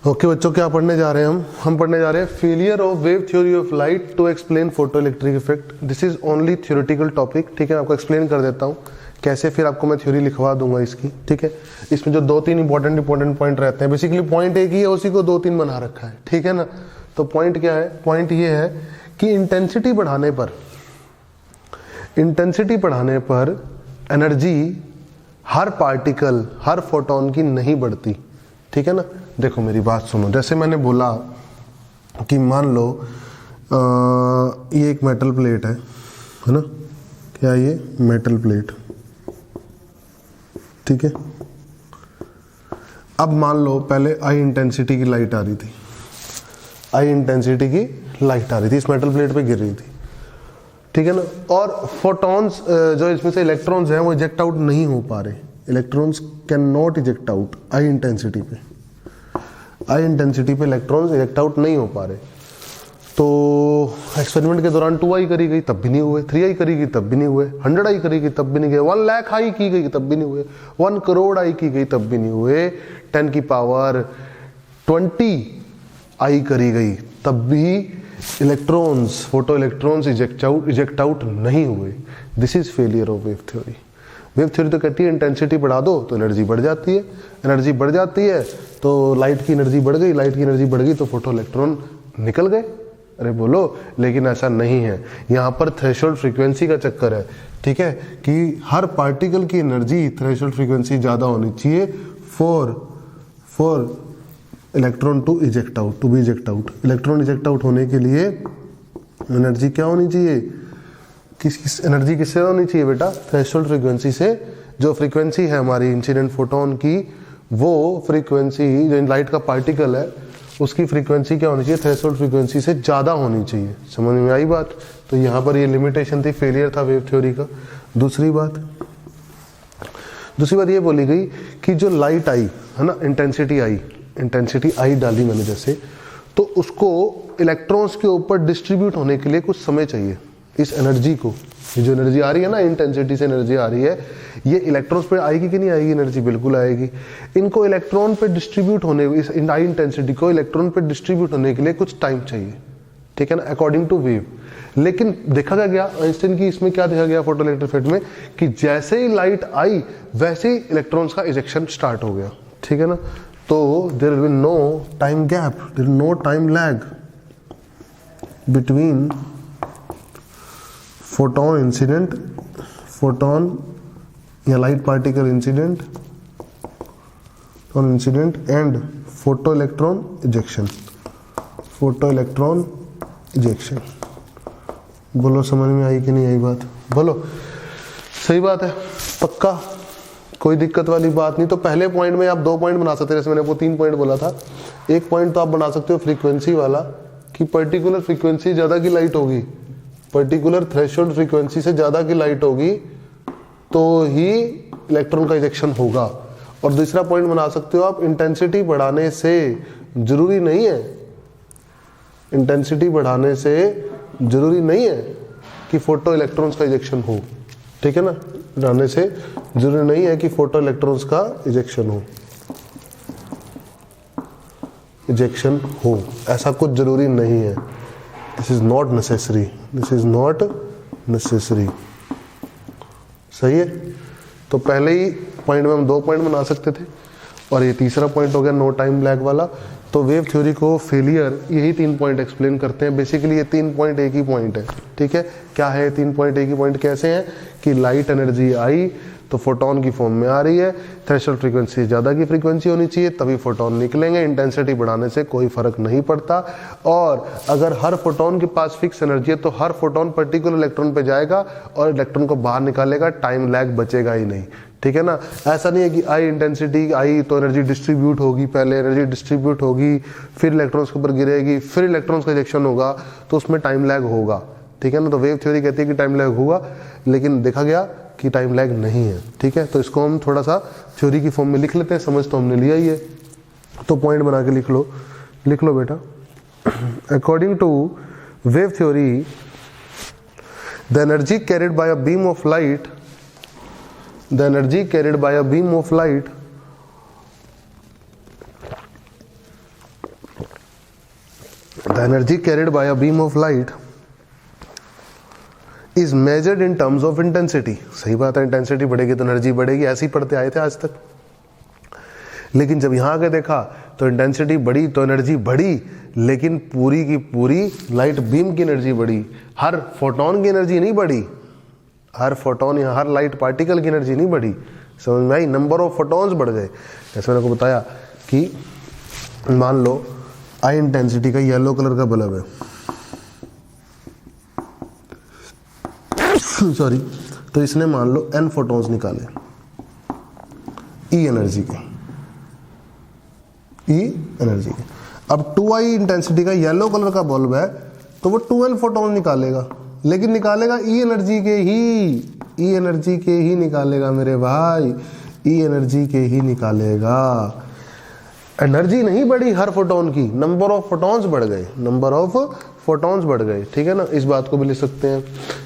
Okay बच्चों, क्या पढ़ने जा रहे हैं हम पढ़ने जा रहे हैं failure of wave theory of light to explain photoelectric effect. This is only theoretical topic, ठीक है। आपको एक्सप्लेन कर देता हूँ कैसे, फिर आपको मैं थ्योरी लिखवा दूंगा इसकी, ठीक है। इसमें जो 2-3 इंपॉर्टेंट पॉइंट रहते हैं, बेसिकली पॉइंट एक ही है, उसी को 2-3 बना रखा है, ठीक है ना। तो पॉइंट क्या है? पॉइंट ये है कि इंटेंसिटी बढ़ाने पर एनर्जी हर पार्टिकल, हर फोटोन की नहीं बढ़ती, ठीक है ना। देखो मेरी बात सुनो, जैसे मैंने बोला कि मान लो ये एक मेटल प्लेट है ना, क्या ये मेटल प्लेट, ठीक है। अब मान लो पहले आई इंटेंसिटी की लाइट आ रही थी, इस मेटल प्लेट पे गिर रही थी, ठीक है ना। और फोटॉन्स जो इसमें से इलेक्ट्रॉन्स हैं वो इजेक्ट आउट नहीं हो पा रहे। Electrons can not eject out I intensity पे इलेक्ट्रॉन्स इजेक्ट आउट नहीं हो पा रहे। तो एक्सपेरिमेंट के दौरान 2i करी गई तब भी नहीं हुए, 3i करी गई तब भी नहीं हुए, 100i करी गई तब भी नहीं गए, 1 लाख i की गई तब भी नहीं हुए, 1 करोड़ i की गई तब भी नहीं हुए, 10 की पावर 20i करी गई तब भी electrons, photo electrons eject out नहीं हुए। This is failure of wave theory. Wave theory तो कहती है इंटेंसिटी बढ़ा दो तो एनर्जी बढ़ जाती है, एनर्जी बढ़ जाती है तो लाइट की एनर्जी बढ़ गई, लाइट की एनर्जी बढ़ गई तो फोटो इलेक्ट्रॉन निकल गए। अरे बोलो, लेकिन ऐसा नहीं है। यहाँ पर थ्रेशोल्ड फ्रीक्वेंसी का चक्कर है, ठीक है, कि हर पार्टिकल की एनर्जी थ्रेशोल्ड फ्रीक्वेंसी ज़्यादा होनी चाहिए for electron to be eject out. Electron eject out होने के लिए एनर्जी क्या होनी चाहिए? किस एनर्जी किससे होनी चाहिए बेटा? थ्रेशोल्ड फ्रीक्वेंसी से। जो फ्रीक्वेंसी है हमारी इंसिडेंट फोटोन की, वो फ्रीक्वेंसी जो लाइट का पार्टिकल है उसकी फ्रीक्वेंसी क्या होनी चाहिए? थ्रेशोल्ड फ्रीक्वेंसी से ज़्यादा होनी चाहिए। समझ में आई बात? तो यहाँ पर ये लिमिटेशन थी, फेलियर था वेव थ्योरी का। दूसरी बात ये बोली गई कि जो लाइट आई है ना, इंटेंसिटी आई डाली मैंने जैसे, तो उसको इलेक्ट्रॉन्स के ऊपर डिस्ट्रीब्यूट होने के लिए कुछ समय चाहिए। इस एनर्जी को, ये जो एनर्जी आ रही है ना, इंटेंसिटी से एनर्जी आ रही है, ये इलेक्ट्रॉन्स पे आएगी कि नहीं आएगी? एनर्जी बिल्कुल आएगी। इनको इलेक्ट्रॉन पे डिस्ट्रीब्यूट होने, इस हाई इंटेंसिटी को इलेक्ट्रॉन पे डिस्ट्रीब्यूट होने के लिए कुछ टाइम चाहिए, ठीक है ना, अकॉर्डिंग टू वेव। लेकिन देखा गया आइंस्टाइन की इसमें क्या देखा गया फोटो इलेक्ट्रिक इफेक्ट में, कि जैसे ही लाइट आई वैसे ही इलेक्ट्रॉन्स का इजेक्शन स्टार्ट हो गया, ठीक है ना। तो there will no time gap, there no time lag between photon या light particle incident and photo electron ejection. बोलो समझ में आई कि नहीं आई बात? बोलो, सही बात है, पक्का, कोई दिक्कत वाली बात नहीं। तो पहले पॉइंट में आप 2 पॉइंट बना सकते हैं, जैसे मैंने वो 3 पॉइंट बोला था। एक पॉइंट तो आप बना सकते हो फ्रीक्वेंसी वाला, कि पर्टिकुलर फ्रीक्वेंसी ज़्यादा की लाइट होगी, पर्टिकुलर थ्रेशोल्ड फ्रीक्वेंसी से ज़्यादा की लाइट होगी तो ही इलेक्ट्रॉन का इजेक्शन होगा। और दूसरा पॉइंट बना सकते हो आप, इंटेंसिटी बढ़ाने से जरूरी नहीं है कि फोटो इलेक्ट्रॉन्स का इजेक्शन हो, ठीक है ना। बढ़ाने से जरूरी नहीं है कि फोटो इलेक्ट्रॉन्स का इजेक्शन हो, ऐसा कुछ जरूरी नहीं है। This is not necessary. सही है। तो पहले ही पॉइंट में हम 2 पॉइंट बना सकते थे, और ये तीसरा पॉइंट हो गया नो टाइम लैग वाला। तो वेव थ्योरी को फेलियर यही 3 पॉइंट एक्सप्लेन करते हैं। बेसिकली ये 3 पॉइंट एक ही पॉइंट है, ठीक है। क्या है 3 पॉइंट एक ही पॉइंट? कैसे हैं कि लाइट एनर्जी आई तो फोटोन की फॉर्म में आ रही है, थ्रेशोल्ड फ्रीक्वेंसी ज़्यादा की फ्रीक्वेंसी होनी चाहिए तभी फोटोन निकलेंगे, इंटेंसिटी बढ़ाने से कोई फर्क नहीं पड़ता। और अगर हर फोटोन के पास फिक्स एनर्जी है तो हर फोटोन पर्टिकुलर इलेक्ट्रॉन पे जाएगा और इलेक्ट्रॉन को बाहर निकालेगा, टाइम लैग बचेगा ही नहीं, ठीक है ना। ऐसा नहीं है कि आई इंटेंसिटी आई तो एनर्जी डिस्ट्रीब्यूट होगी, पहले एनर्जी डिस्ट्रीब्यूट होगी, फिर इलेक्ट्रॉन्स के ऊपर गिरेगी, फिर इलेक्ट्रॉन्स का इजेक्शन होगा, तो उसमें टाइम लैग होगा, ठीक है ना। तो वेव थ्योरी कहती है कि टाइम लैग होगा, लेकिन देखा गया कि टाइम लैग नहीं है, ठीक है। तो इसको हम थोड़ा सा थ्योरी की फॉर्म में लिख लेते हैं, समझ तो हमने लिया ही है। तो पॉइंट बना के लिख लो बेटा। According to wave theory, the energy carried by a beam of light the energy carried by a beam of light is measured in terms of intensity. सही बात है, इंटेंसिटी बढ़ेगी तो एनर्जी बढ़ेगी, ऐसे ही पढ़ते आए थे आज तक। लेकिन जब यहां आके देखा तो इंटेंसिटी बढ़ी तो एनर्जी बढ़ी, लेकिन पूरी की पूरी लाइट बीम की एनर्जी बढ़ी, हर फोटोन की एनर्जी नहीं बढ़ी। हर फोटोन या हर लाइट पार्टिकल की एनर्जी नहीं बढ़ी। समझ में आई? नंबर ऑफ फोटॉन्स बढ़ गए। जैसे मैंने को बताया कि मान लो आई इंटेंसिटी का येलो कलर का बल्ब है, सॉरी, तो इसने मान लो n फोटॉन्स निकाले E एनर्जी के, अब 2i इंटेंसिटी का येलो कलर का बल्ब है तो वो 2n फोटॉन निकालेगा, लेकिन निकालेगा E एनर्जी के ही निकालेगा मेरे भाई, E एनर्जी के ही निकालेगा। एनर्जी नहीं बढ़ी हर फोटोन की, नंबर ऑफ फोटॉन्स बढ़ गए, ठीक है ना। इस बात को भी लिख सकते हैं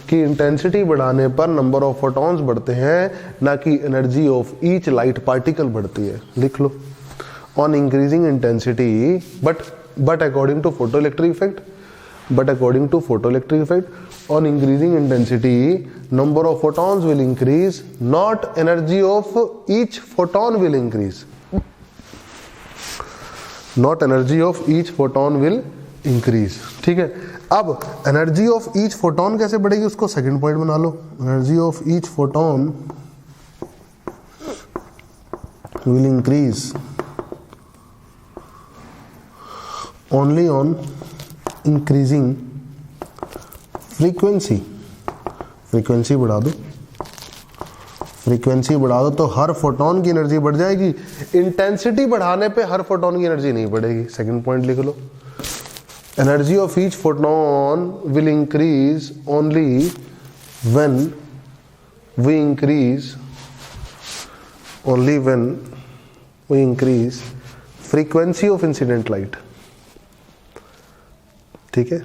कि इंटेंसिटी बढ़ाने पर नंबर ऑफ फोटॉन्स बढ़ते हैं, ना कि energy of each light particle बढ़ती है। लिख लो, on increasing intensity but according to photoelectric effect on increasing intensity number of photons will increase, not energy of each photon will increase, ठीक है। अब एनर्जी ऑफ ईच फोटोन कैसे बढ़ेगी उसको सेकंड पॉइंट बना लो। Energy of each photon will increase only on increasing frequency बढ़ा दो तो हर फोटोन की एनर्जी बढ़ जाएगी। इंटेंसिटी बढ़ाने पे हर फोटोन की एनर्जी नहीं बढ़ेगी। सेकंड पॉइंट लिख लो, energy of each photon will increase only when we increase frequency of incident light, ठीक है।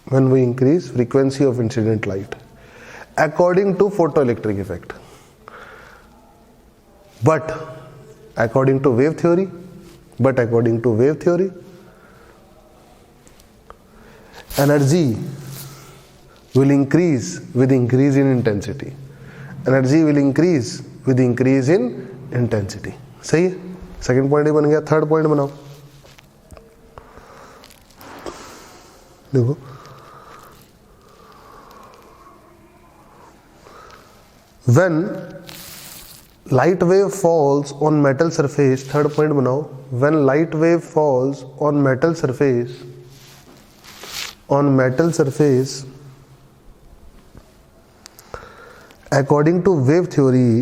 When we increase frequency of incident light according to photoelectric effect, but according to wave theory energy will increase with increase in intensity, सही है। Second point ही बन गया। Third point बनाओ, देखो when light wave falls on metal surface, third point बनाओ, when light wave falls on metal surface according to wave theory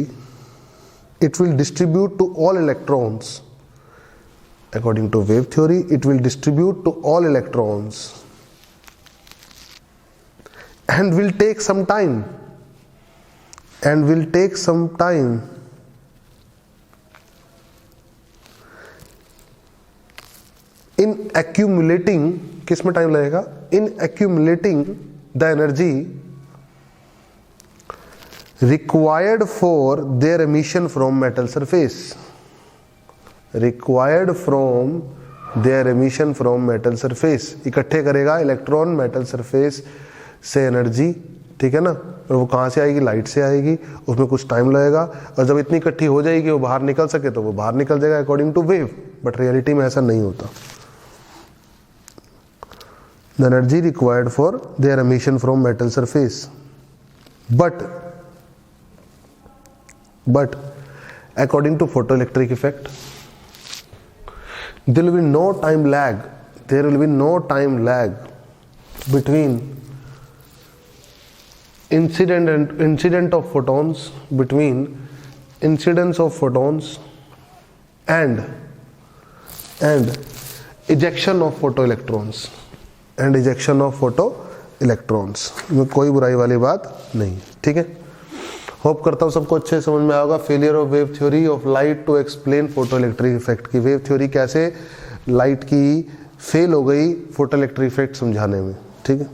it will distribute to all electrons, and will take some time in accumulating, किस में time लगेगा? in accumulating the energy required for their emission from metal surface, इकट्ठे करेगा electron metal surface से energy, ठीक है ना। और वो कहाँ से आएगी? लाइट से आएगी, उसमें कुछ टाइम लगेगा, और जब इतनी इकट्ठी हो जाएगी वो बाहर निकल सके तो वो बाहर निकल जाएगा according to wave, but reality में ऐसा नहीं होता। The energy required for their emission from metal surface, but according to photoelectric effect there will be no time lag between incidence of photons and ejection of photoelectrons में कोई बुराई वाली बात नहीं, ठीक है। होप करता हूँ सबको अच्छे समझ में आएगा। Failure of wave theory of light to explain photoelectric effect की वेव थ्योरी कैसे लाइट की फेल हो गई फोटोइलेक्ट्रिक इफेक्ट समझाने में, ठीक है।